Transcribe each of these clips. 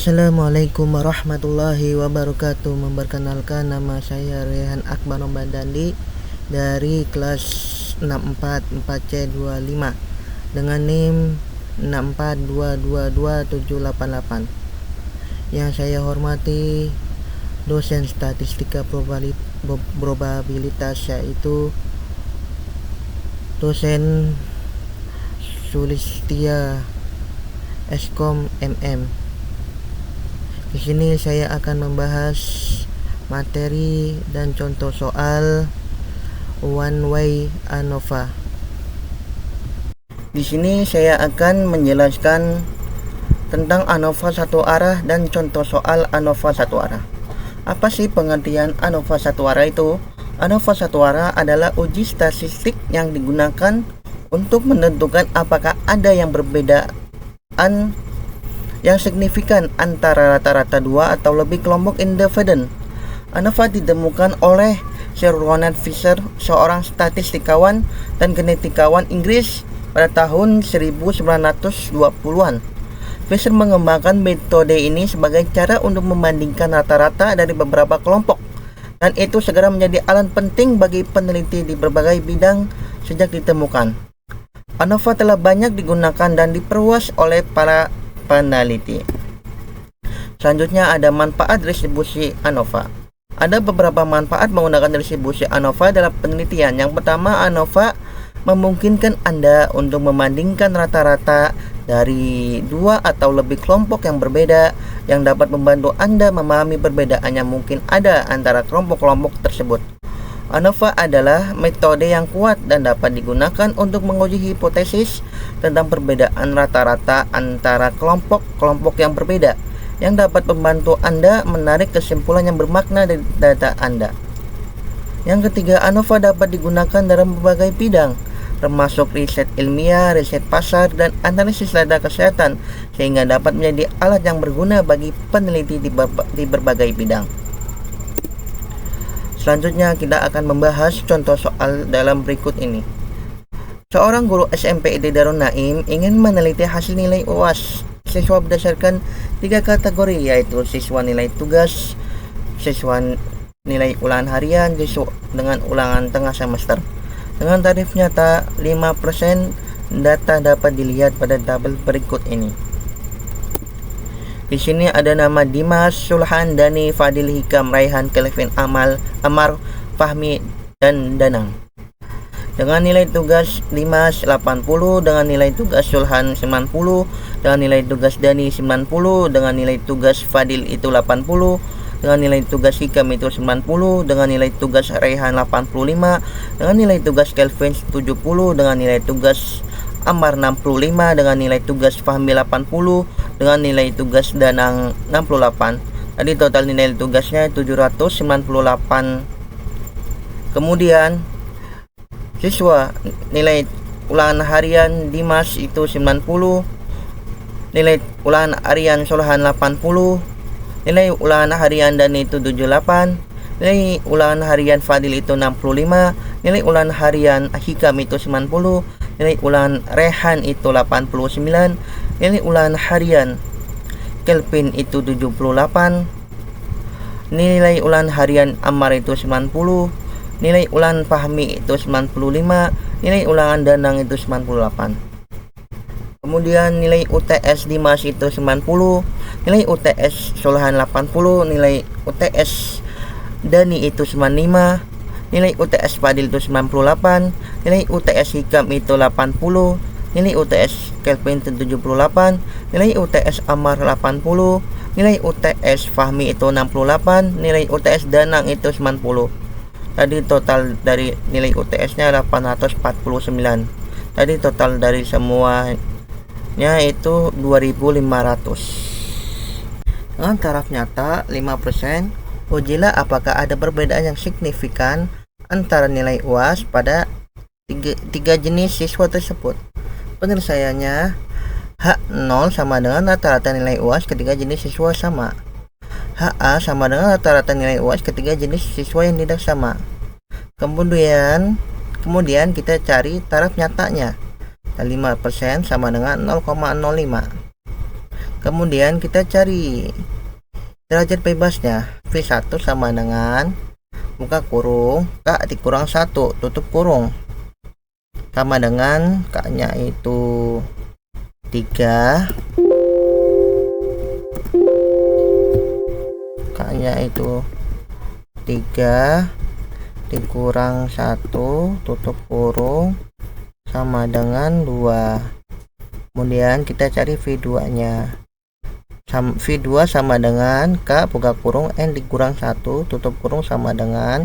Assalamualaikum warahmatullahi wabarakatuh. Memperkenalkan, nama saya Rehan Akbar Rombandandi dari kelas 64 4C25 dengan NIM 642222788. Yang saya hormati dosen statistika probabilitas, yaitu dosen Sulistia Eskom MM. Di sini saya akan membahas materi dan contoh soal one way ANOVA. Di sini saya akan menjelaskan tentang ANOVA satu arah dan contoh soal ANOVA satu arah. Apa sih pengertian ANOVA satu arah itu? ANOVA satu arah adalah uji statistik yang digunakan untuk menentukan apakah ada yang perbedaan yang signifikan antara rata-rata dua atau lebih kelompok independen. ANOVA ditemukan oleh Sir Ronald Fisher, seorang statistikawan dan genetikawan Inggris pada tahun 1920-an. Fisher mengembangkan metode ini sebagai cara untuk membandingkan rata-rata dari beberapa kelompok, dan itu segera menjadi alat penting bagi peneliti di berbagai bidang sejak ditemukan. ANOVA telah banyak digunakan dan diperluas oleh para peneliti. Selanjutnya ada manfaat distribusi ANOVA. Ada beberapa manfaat menggunakan distribusi ANOVA dalam penelitian. Yang pertama, ANOVA memungkinkan Anda untuk membandingkan rata-rata dari dua atau lebih kelompok yang berbeda, yang dapat membantu Anda memahami perbedaan yang mungkin ada antara kelompok-kelompok tersebut. ANOVA adalah metode yang kuat dan dapat digunakan untuk menguji hipotesis tentang perbedaan rata-rata antara kelompok-kelompok yang berbeda, yang dapat membantu Anda menarik kesimpulan yang bermakna dari data Anda. Yang ketiga, ANOVA dapat digunakan dalam berbagai bidang, termasuk riset ilmiah, riset pasar, dan analisis data kesehatan, sehingga dapat menjadi alat yang berguna bagi peneliti di berbagai bidang. Selanjutnya kita akan membahas contoh soal dalam berikut ini. Seorang guru SMP di Darun Naim ingin meneliti hasil nilai UAS siswa berdasarkan 3 kategori, yaitu siswa nilai tugas, siswa nilai ulangan harian, siswa dengan ulangan tengah semester. Dengan tarif nyata 5%, data dapat dilihat pada tabel berikut ini. Di sini ada nama Dimas, Sulhan, Dani, Fadil, Hikam, Raihan, Kelvin, Amar, Fahmi, dan Danang. Dengan nilai tugas Dimas 80, dengan nilai tugas Sulhan 90, dengan nilai tugas Dani 90, dengan nilai tugas Fadil itu 80, dengan nilai tugas Hikam itu 90, dengan nilai tugas Raihan 85, dengan nilai tugas Kelvin 70, dengan nilai tugas Amar 65, dengan nilai tugas Fahmi 80, dengan nilai tugas Danang 68. Tadi total nilai tugasnya 798. Kemudian siswa nilai ulangan harian Dimas itu 90, nilai ulangan harian Sulhan 80, nilai ulangan harian Dani itu 78, nilai ulangan harian Fadil itu 65, nilai ulangan harian Hikam itu 90, nilai ulangan Rehan itu 89, nilai ulangan harian Kelvin itu 78, nilai ulangan harian Ammar itu 90, nilai ulangan Fahmi itu 95, nilai ulangan Danang itu 98. Kemudian nilai UTS Dimas itu 90, nilai UTS Sulhan 80, nilai UTS Dani itu 95, nilai UTS Fadil itu 98, nilai UTS Hikam itu 80, nilai UTS Kelvin itu 78, nilai UTS Ammar 80, nilai UTS Fahmi itu 68, nilai UTS Danang itu 90. Tadi total dari nilai UTS-nya 849. Tadi total dari semuanya itu 2500. Dengan taraf nyata 5%, ujilah apakah ada perbedaan yang signifikan antara nilai UAS pada tiga jenis siswa tersebut. Penyelesaiannya, H0 sama dengan rata-rata nilai UAS ketiga jenis siswa sama. HA sama dengan rata-rata nilai UAS ketiga jenis siswa yang tidak sama. Kemudian kita cari taraf nyatanya. 5% sama dengan 0,05. Kemudian kita cari derajat bebasnya. V1 sama dengan buka kurung K dikurang 1 tutup kurung sama dengan K nya itu 3, K nya itu 3 dikurang 1 tutup kurung sama dengan 2. Kemudian kita cari V2 nya. V2 sama dengan K buka kurung N dikurang 1 tutup kurung sama dengan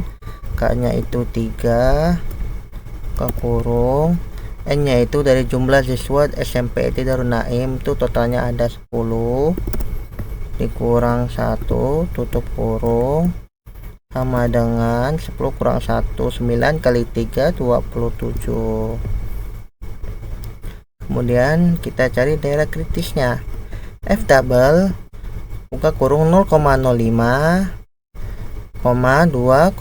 K nya itu 3 buka kurung N nya itu dari jumlah siswa SMP Darun Naim itu totalnya ada 10 dikurang 1 tutup kurung sama dengan 10 kurang 1 9 kali 3 27. Kemudian kita cari daerah kritisnya. F double buka kurung 0,05, 2,27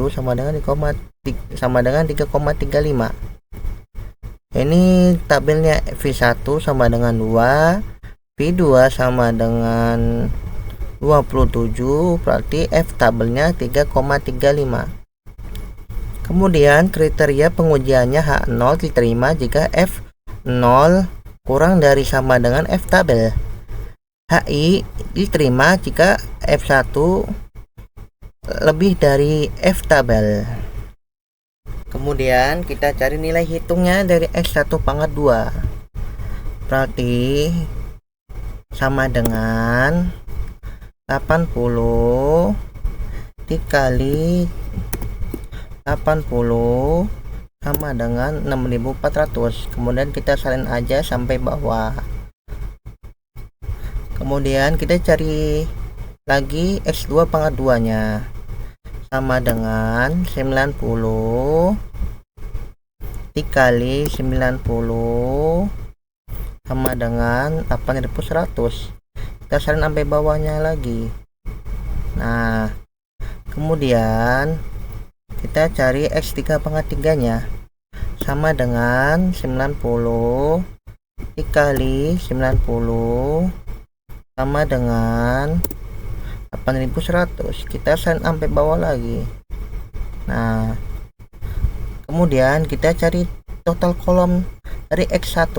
sama dengan 3,35. Ini tabelnya V1 sama dengan 2, V2 sama dengan 27, berarti F tabelnya 3,35. Kemudian kriteria pengujiannya H0 diterima jika F0 kurang dari sama dengan F tabel. HI diterima jika F1 lebih dari F tabel. Kemudian kita cari nilai hitungnya dari X1 pangkat 2. Berarti sama dengan 80 dikali 80 sama dengan 6400. Kemudian kita salin aja sampai bawah. Kemudian kita cari lagi X2 pangkat 2 nya sama dengan 90 dikali 90 sama dengan 8100. Kita salin sampai bawahnya lagi. Nah, kemudian kita cari X3 pangkat 3 nya sama dengan 90 dikali 90 sama dengan 8100. Kita salin sampai bawah lagi. Nah, kemudian kita cari total kolom dari X1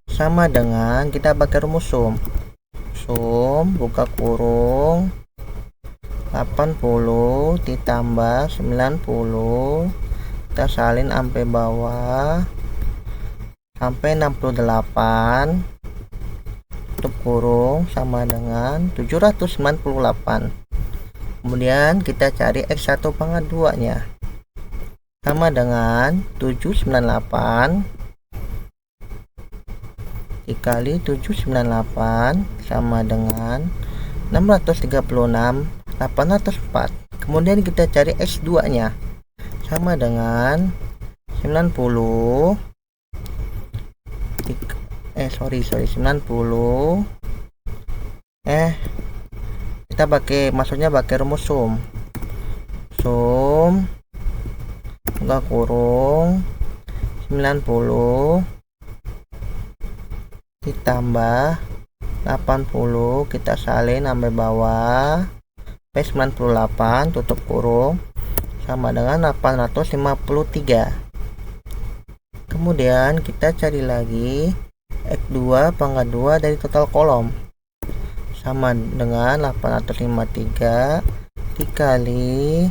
sama dengan kita pakai rumus sum buka kurung 80 ditambah 90, kita salin sampai bawah sampai 68, tutup kurung sama dengan 798. Kemudian kita cari X1 pangkat 2 nya sama dengan 798 dikali 798 sama dengan 636 804. Kemudian kita cari X2 nya sama dengan 90 kita maksudnya pakai rumus sum buka kurung 90 ditambah 80, kita salin sampai bawah P98 tutup kurung sama dengan 853. Kemudian kita cari lagi X2 pangkat 2 dari total kolom sama dengan 853 dikali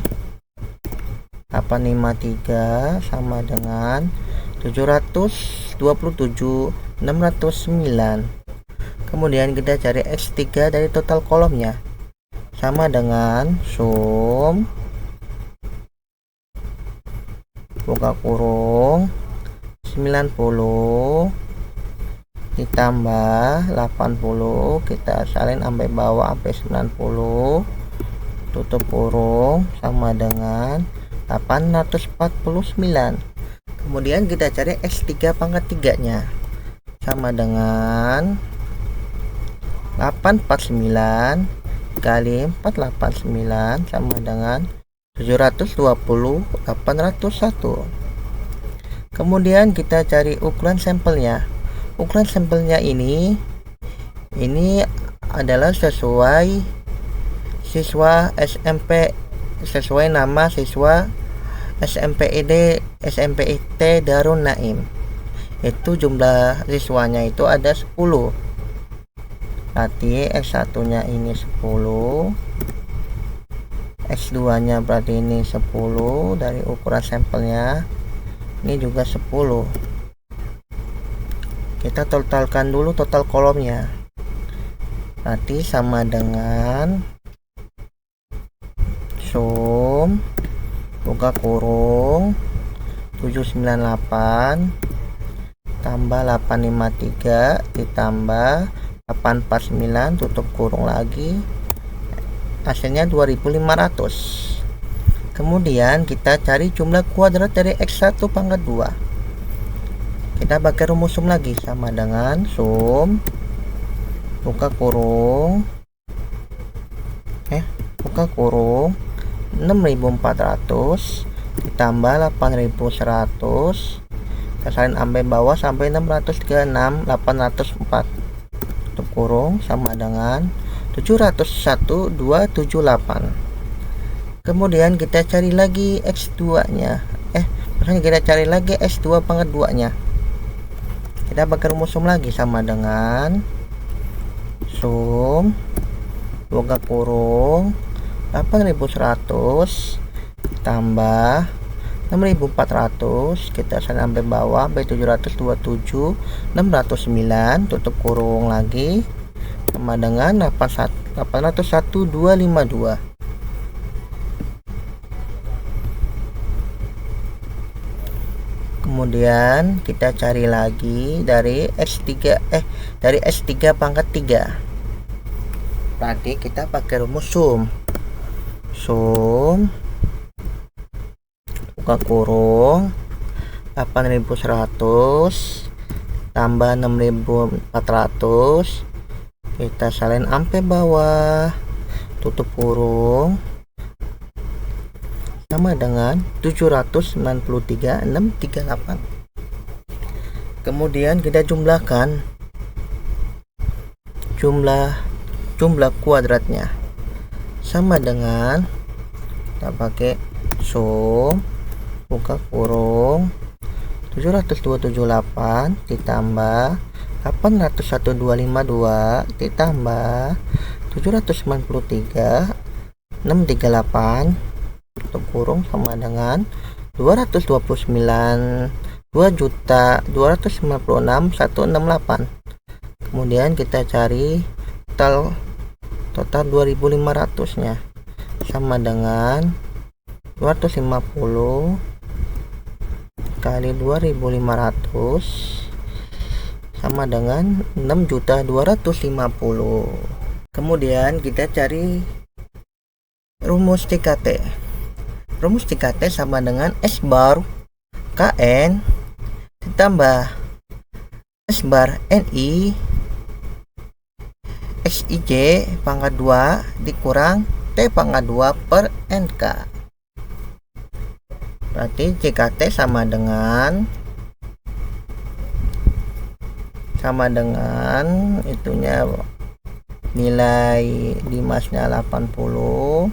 853 sama dengan 727 609. Kemudian kita cari X3 dari total kolomnya sama dengan sum buka kurung 90 ditambah 80, kita salin sampai bawah sampai 90, tutup kurung sama dengan 849. Kemudian kita cari X3 pangkat 3 nya sama dengan 849 kali 489 sama dengan 720 801. Kemudian kita cari ukuran sampelnya. Ukuran sampelnya ini Ini adalah sesuai siswa SMP, sesuai nama siswa SMPID SMPIT Darun Naim. Itu jumlah siswanya itu ada 10. Berarti X1 nya ini 10, X2 nya berarti ini 10 dari ukuran sampelnya, ini juga 10. Kita totalkan dulu total kolomnya, berarti sama dengan sum buka kurung 798 tambah 853 ditambah 849 tutup kurung lagi, hasilnya 2500. Kemudian kita cari jumlah kuadrat dari X1 pangkat 2. Kita pakai rumus sum lagi, sama dengan sum buka kurung 6400 ditambah 8100, kita salin sampai bawah sampai 636 804 tutup kurung, sama dengan 701.278. kemudian kita cari lagi X2 nya kita cari lagi X2 pangkat 2 nya. Kita pakai rumus sum lagi, sama dengan sum buka kurung 8100 tambah 6400, kita sampai bawah sampai 727 609 tutup kurung lagi, sama dengan 801.252. Kemudian kita cari lagi dari dari S3 pangkat 3. Berarti kita pakai rumus sum buka kurung 8100 tambah 6400, kita salin sampai bawah tutup kurung, sama dengan 793.638. kemudian kita jumlahkan jumlah kuadratnya, sama dengan kita pakai sum buka kurung 702.78 ditambah 801.252 ditambah 793.638 tutup kurung, sama dengan 229.256.168. kemudian kita cari total 2500 nya, sama dengan 250 kali 2500 sama dengan 6.250. kemudian kita cari rumus TKT. Rumus TKT sama dengan S bar KN ditambah S bar NI XIJ pangkat 2 dikurang T pangkat 2 per NK. Berarti JKT sama dengan itunya nilai Dimasnya 80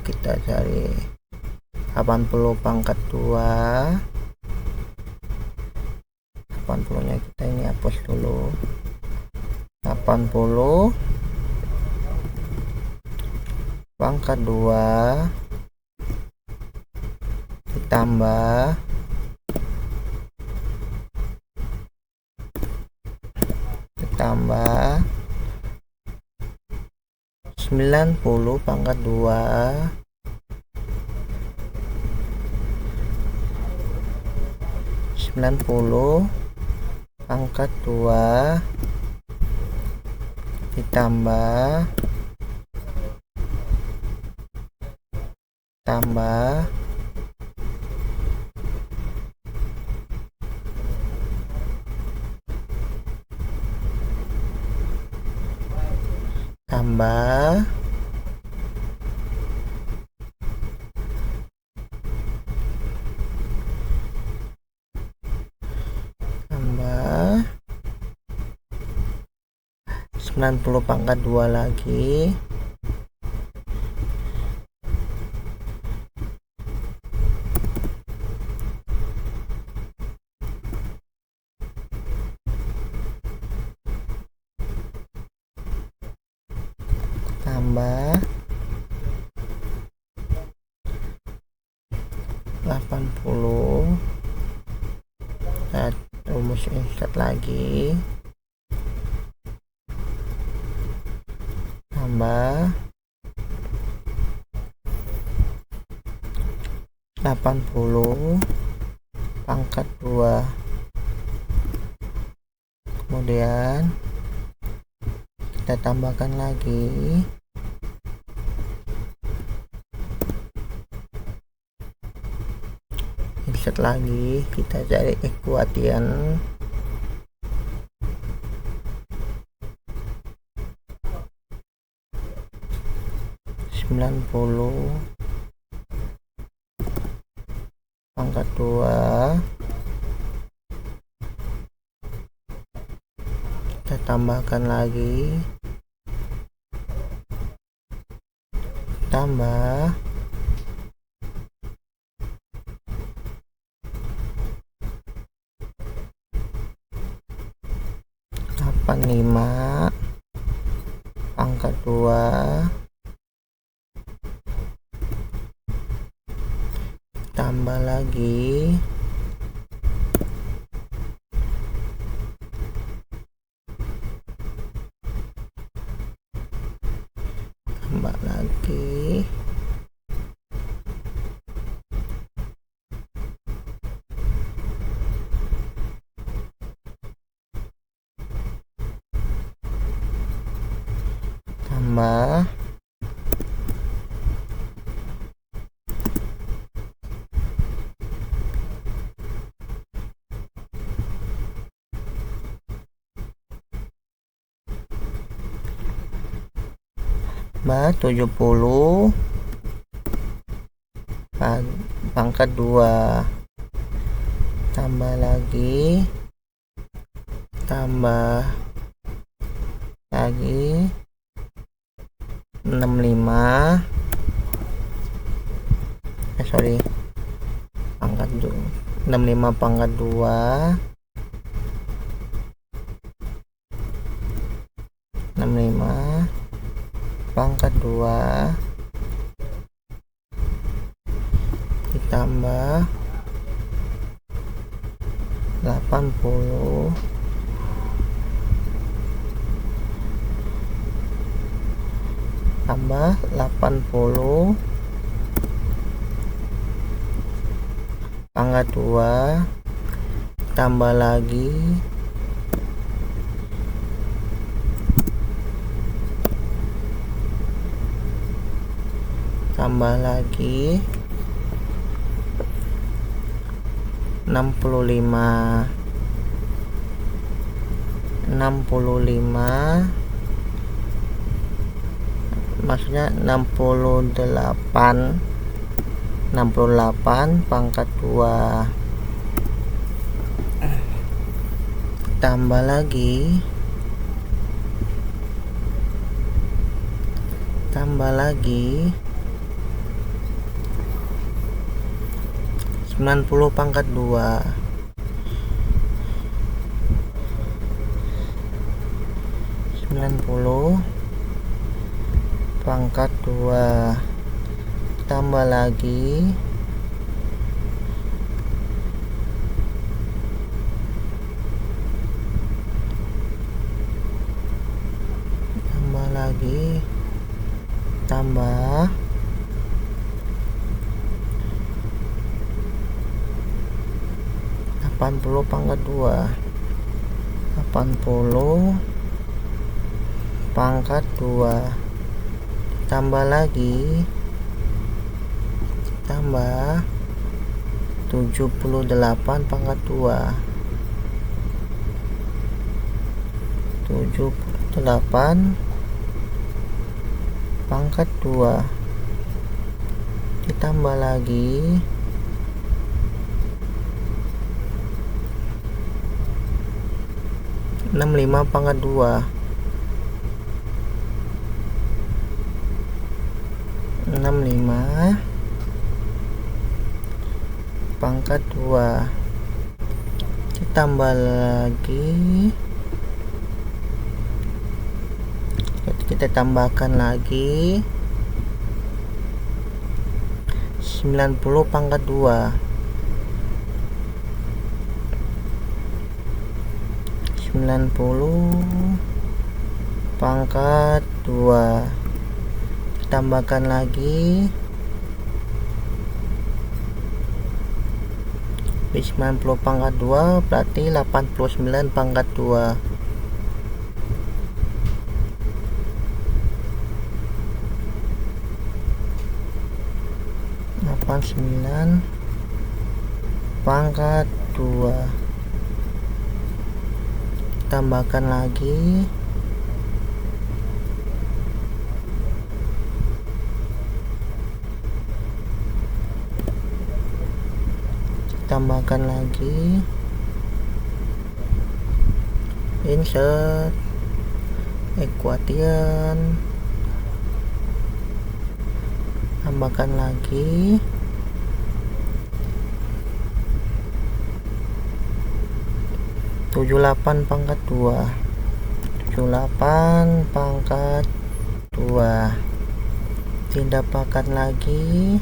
kita cari 80 pangkat 2, 80 nya kita ini hapus dulu, 80 pangkat 2 ditambah 90 pangkat 2 pangkat 2 ditambah tambah tambah 90 pangkat 2 lagi tambah 80. Kita rumus insert lagi tambah 80 pangkat 2, kemudian kita tambahkan lagi insert lagi, kita cari ekuation pangkat 2, kita tambahkan lagi tambah 85 pangkat 2 tambah lagi tambah lagi tambah tambah 70 pangkat 2 tambah lagi tambah lagi 65 pangkat 65 pangkat 2 65 pangkat 2 ditambah 80 tambah 80 pangkat 2 tambah lagi tambah lagi 65 maksudnya 68 pangkat 2 tambah lagi 90 pangkat 2 90 pangkat 2 tambah lagi tambah 80 pangkat 2 80 pangkat 2 tambah lagi tambah 78 pangkat 2 78 pangkat 2 ditambah lagi 65 pangkat 2 65 pangkat 2 ditambah lagi, kita tambahkan lagi 90 pangkat 2 90 pangkat 2 ditambahkan lagi 90 pangkat 2 berarti 89 pangkat 2. 89 pangkat 2 tambahkan lagi 'insert equation, tambahkan lagi 78 pangkat 2 78 pangkat 2 ditambahkan lagi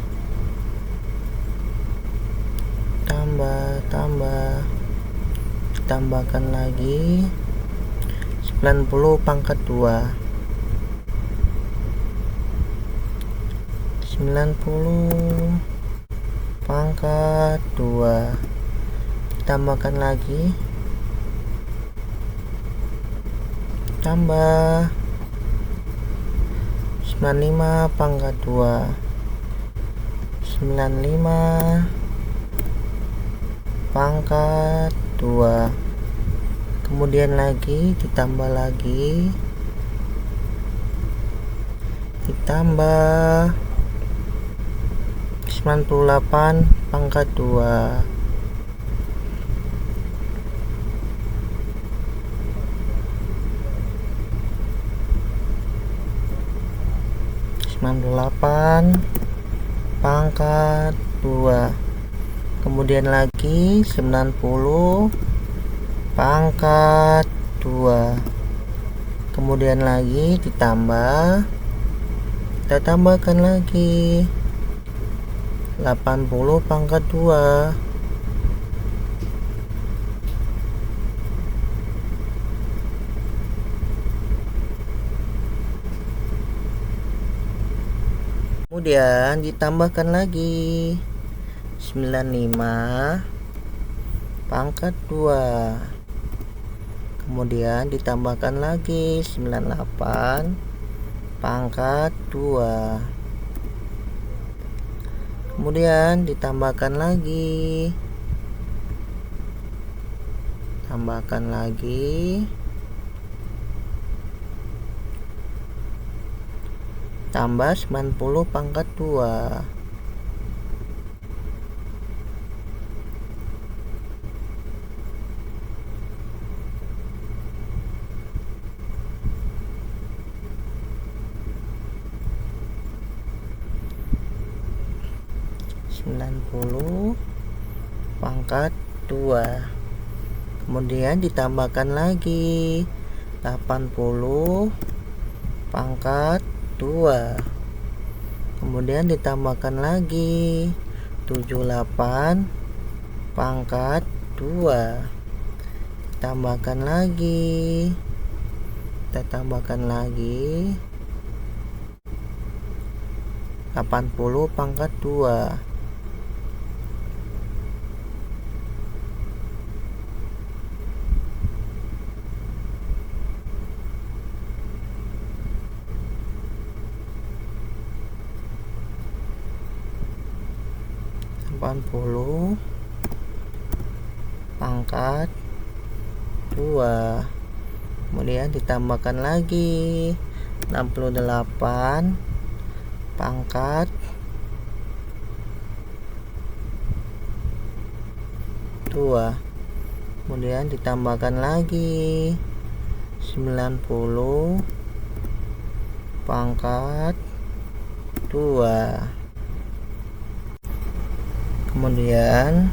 tambahkan lagi 90 pangkat 2 90 pangkat 2 tambahkan lagi tambah 95 pangkat 2 95 pangkat 2 kemudian lagi ditambah 98 pangkat 2 98 pangkat 2 kemudian lagi 90 pangkat 2 kemudian lagi ditambah, kita tambahkan lagi 80 pangkat 2 kemudian ditambahkan lagi 95 pangkat 2 kemudian ditambahkan lagi 98 pangkat 2 kemudian ditambahkan lagi tambah 90 pangkat 2 90 pangkat 2 kemudian ditambahkan lagi 80 pangkat 2 kemudian ditambahkan lagi 78 pangkat 2 tambahkan lagi 80 pangkat 2 80 pangkat 2 kemudian ditambahkan lagi 68 pangkat 2, kemudian ditambahkan lagi 90 pangkat 2, kemudian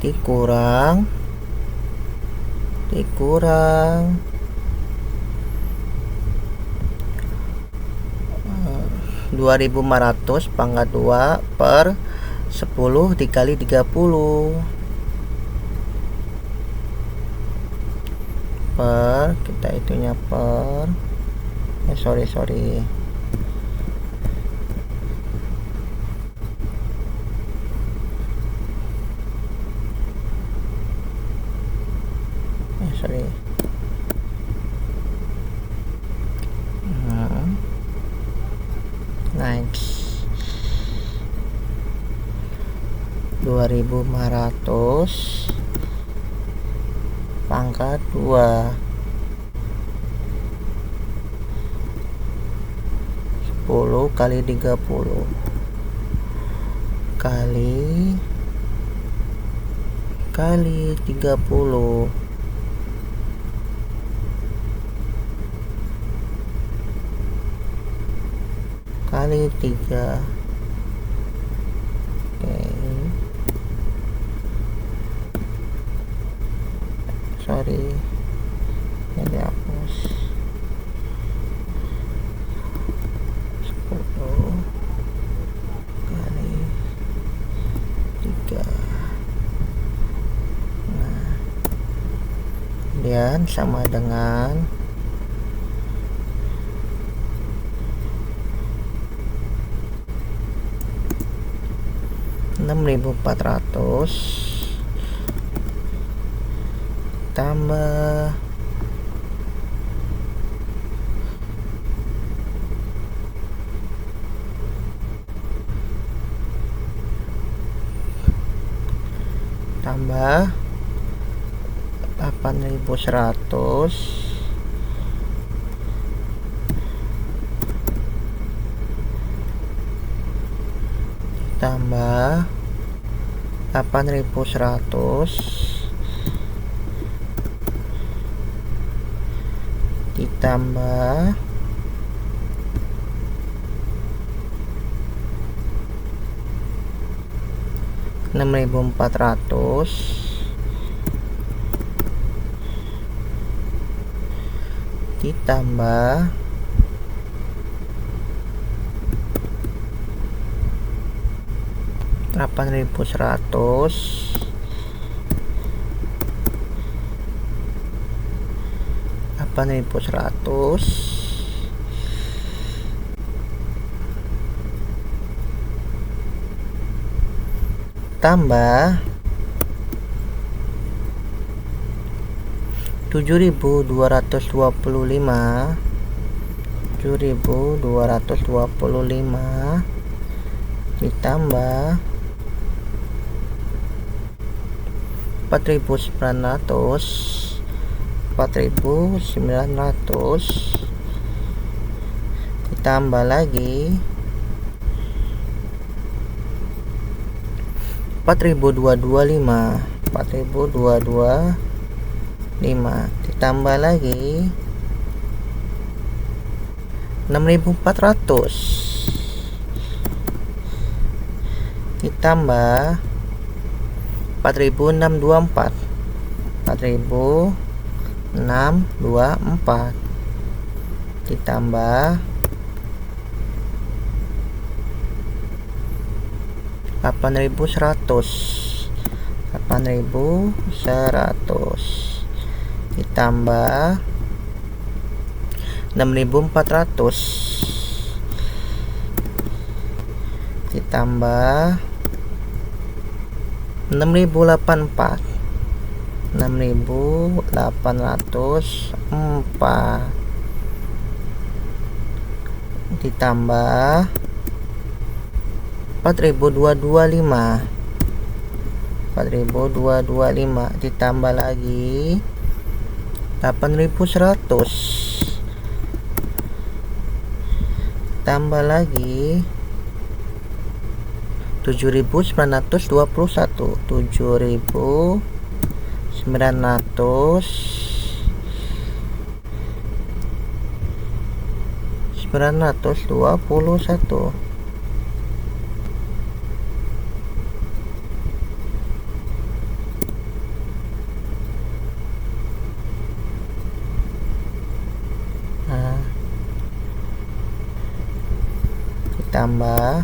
dikurang 2500 pangkat 2 per 10 dikali 30 per, kita itunya per sorry sorry, next 2500 pangkat 2 10 kali 30 kali 30 kali 3. Oke. Sorry. Ini dihapus. 10 kali 3. Nah. Kemudian sama dengan 6400 tambah 8100 tambah 8100 ditambah 6400 ditambah 8100 tambah 7225 ditambah 4900 ditambah lagi 4225 ditambah lagi 6400 ditambah 4624 ditambah 8100 ditambah 6400 ditambah 6084 ditambah 4225 ditambah lagi 8100 tambah lagi 7.921, 7.921. Nah, ditambah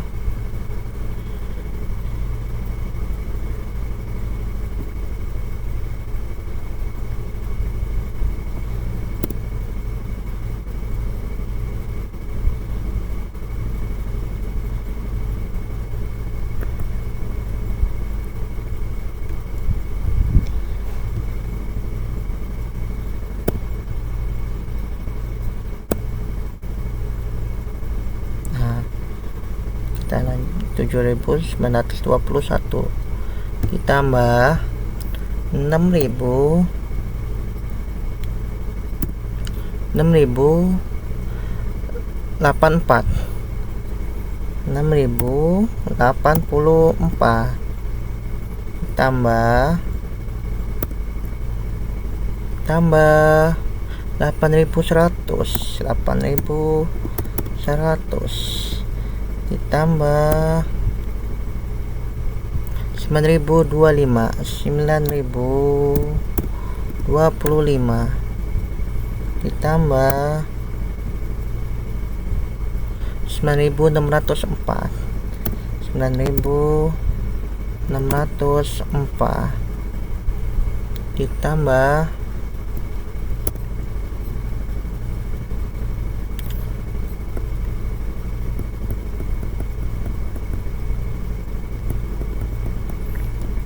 7.921 ditambah 6.084 tambah 8.100 ditambah 9.025 ditambah 9.604 ditambah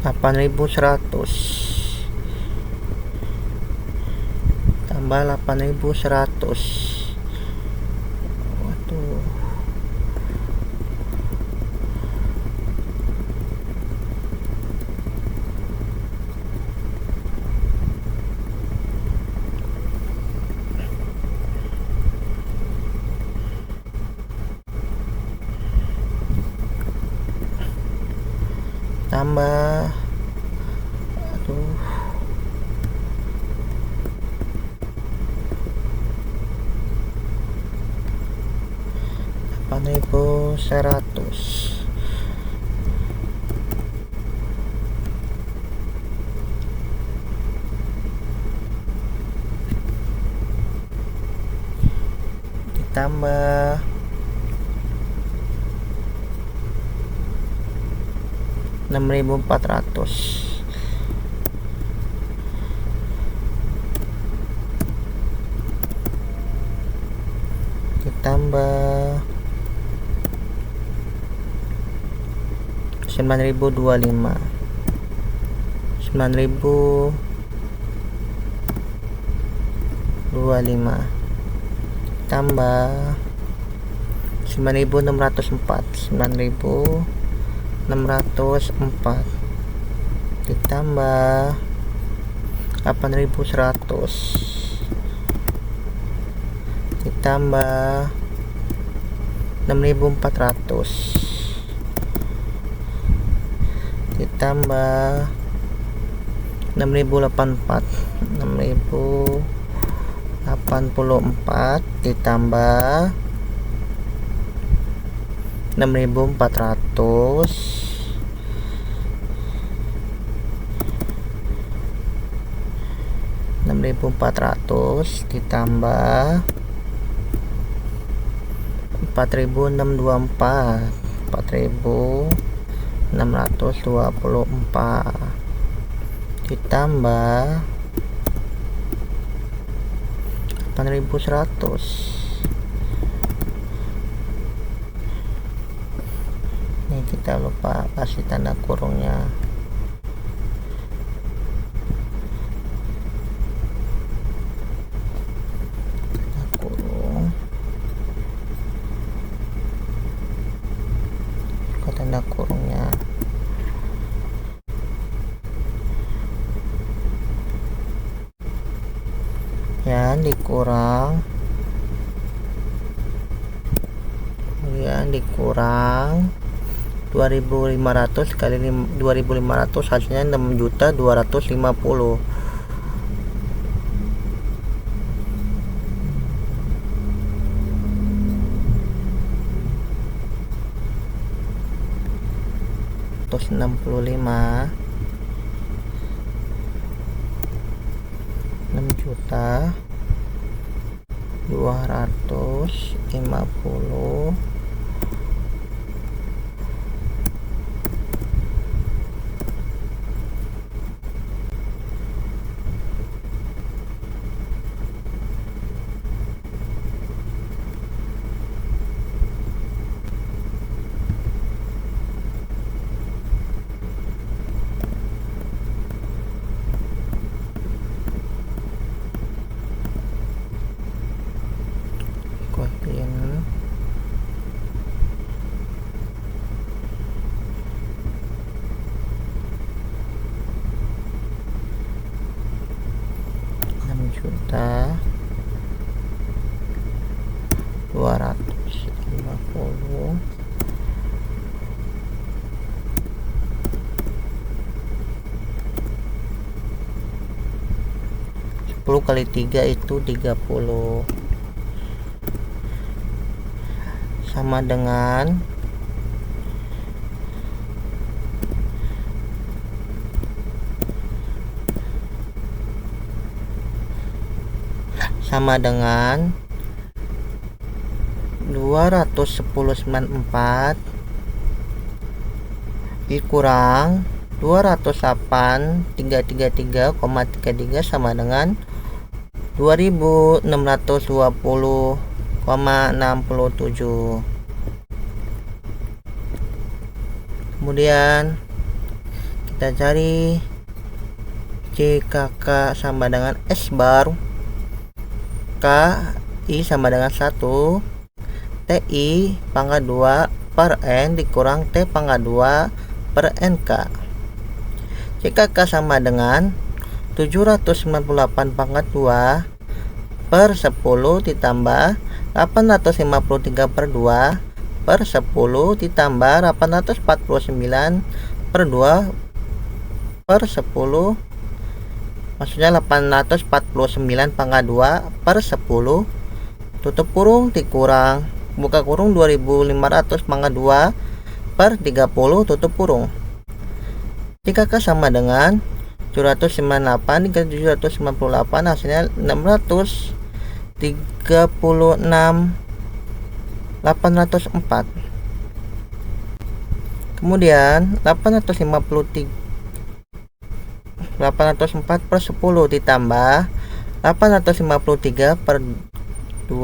8.100 tambah 8.100. Waduh, tambah, aduh, 8.100 ditambah 6.400 ditambah 9.025 tambah 9.604 ditambah 8.100 ditambah 6.400 ditambah 6.084 ditambah 6.400 ditambah 4.624 ditambah 8.100. Ini kita lupa kasih tanda kurungnya. Tanda kurungnya yang dikurang 2.500 kali 2.500 hasilnya 6.250.000. Terus 65 6.250.000 koin 6.250.000 10 kali 3 itu 30 sama dengan 210,94 dikurang 208.333,33 sama dengan 2.620,67. Kemudian kita cari JKK sama dengan S bar KI sama dengan 1 TI pangkat 2 per N dikurang T pangkat 2 per NK. JKK sama dengan 798 pangkat 2 per 10 ditambah 853 per 2 per 10 ditambah 849 per 2 per 10, maksudnya 849 pangkat 2 per 10 tutup kurung dikurang buka kurung 2.500 pangkat 2 per 30 tutup kurung. JKK sama dengan 798 dikali 798 hasilnya 636.804. Kemudian 804 per 10 ditambah 853 per 2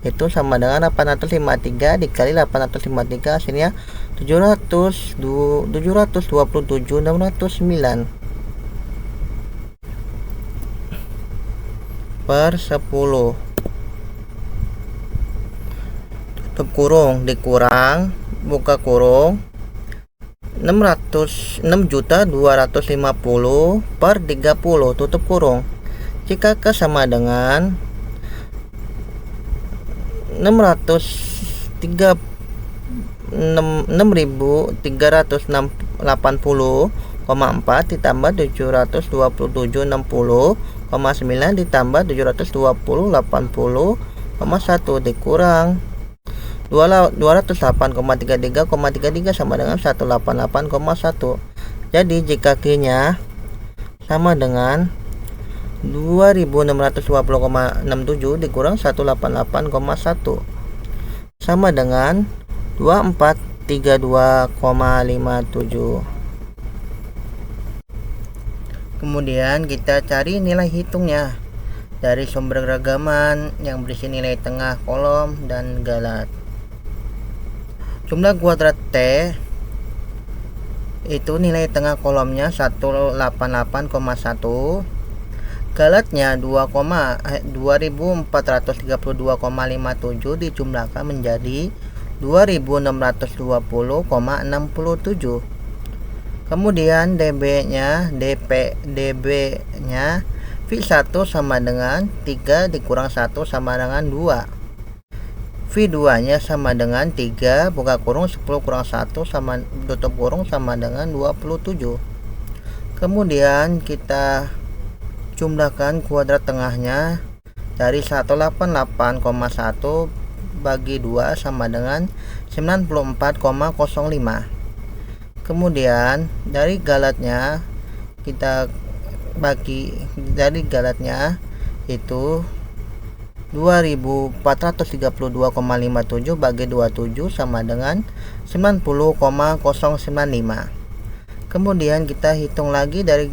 itu sama dengan 853 dikali 853 hasilnya 727.609 per 10 tutup kurung dikurang buka kurung 6.250.000 per 30 tutup kurung. JKK sama dengan 6.380,4 ditambah 727.60,9 ditambah 720,80,1 dikurang 208,33,33 sama dengan 188,1. Jadi JKK nya sama dengan 2.620,67 dikurang 188,1 sama dengan 2432,57. Kemudian kita cari nilai hitungnya dari sumber keragaman yang berisi nilai tengah kolom dan galat. Jumlah kuadrat T itu nilai tengah kolomnya 188,1, galatnya 2.2432,57 dijumlahkan menjadi 2.620,67. Kemudian DB-nya V1 sama dengan 3 dikurang 1 sama dengan 2. V2 nya sama dengan 3 buka kurung 10 kurang 1 sama tutup kurung sama dengan 27. Kemudian kita jumlahkan kuadrat tengahnya. Dari 188,1 bagi 2 sama dengan 94,05. Kemudian dari galatnya kita bagi, dari galatnya itu 2432,57 bagi 27 sama dengan 90,095. Kemudian kita hitung lagi dari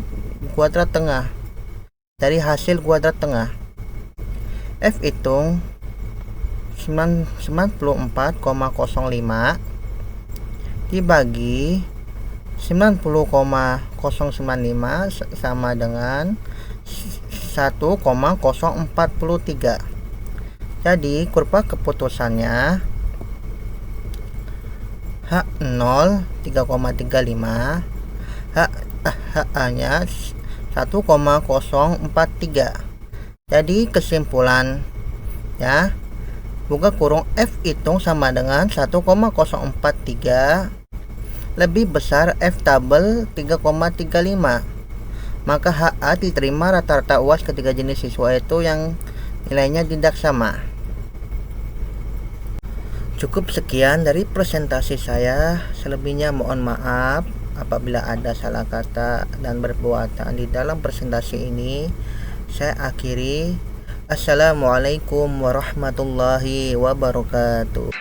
kuadrat tengah, dari hasil kuadrat tengah. F hitung 94,05 dibagi 90,095 sama dengan 1,043. Jadi kurva keputusannya H0 3,35, HA-nya 1,043. Jadi kesimpulan ya, buka kurung F hitung sama dengan 1,043 lebih besar F tabel 3,35. Maka HA diterima rata-rata UAS ketiga jenis siswa itu yang nilainya tidak sama. Cukup sekian dari presentasi saya. Selebihnya mohon maaf apabila ada salah kata dan perbuatan di dalam presentasi ini. Saya akhiri. Assalamualaikum warahmatullahi wabarakatuh.